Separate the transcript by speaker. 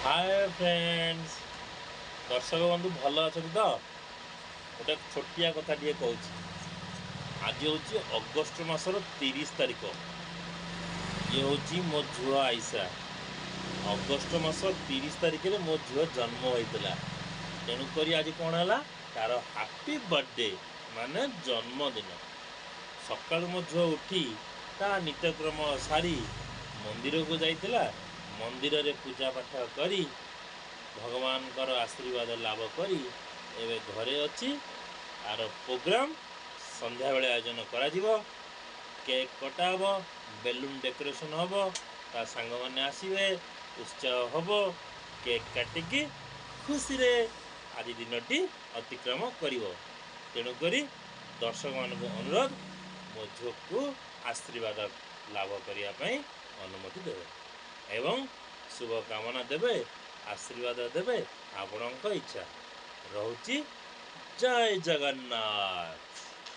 Speaker 1: Hi friends दर्शक बंधु भल अच्छा तो गोटे छोटिया कथा टे कह आज हूँ अगस्ट मासर 30 तारीख। ये हूँ मो झुआ आईसा। अगस्ट मास 30 तारीख में मो झुआ जन्म होता। तेणुक आज कौन है तार हैप्पी बर्थडे माने जन्मदिन। सकाल मो झुआ उठी ता नित्यक्रम सारी मंदिर को जाइतिला। मंदिर रे पूजा पाठ करी भगवान आशीर्वाद लाभ करी एवं घरे अच्छी आर प्रोग्राम संध्या बेले आयोजन करा जिवो। केक कटा हबो, बेलून डेकोरेशन हबो, ता सांग माने आसीबे, उत्साह हबो। केक काटिकी खुशी रे आज दिनटी अतिक्रम करिवो। तेणु करी दर्शक मान अनुरोध मो झील को आशीर्वाद लाभ करने अनुमति देवे एवं शुभ कामना देवे, आशीर्वाद देवे। आपणक इच्छा रहुची। जय जगन्नाथ।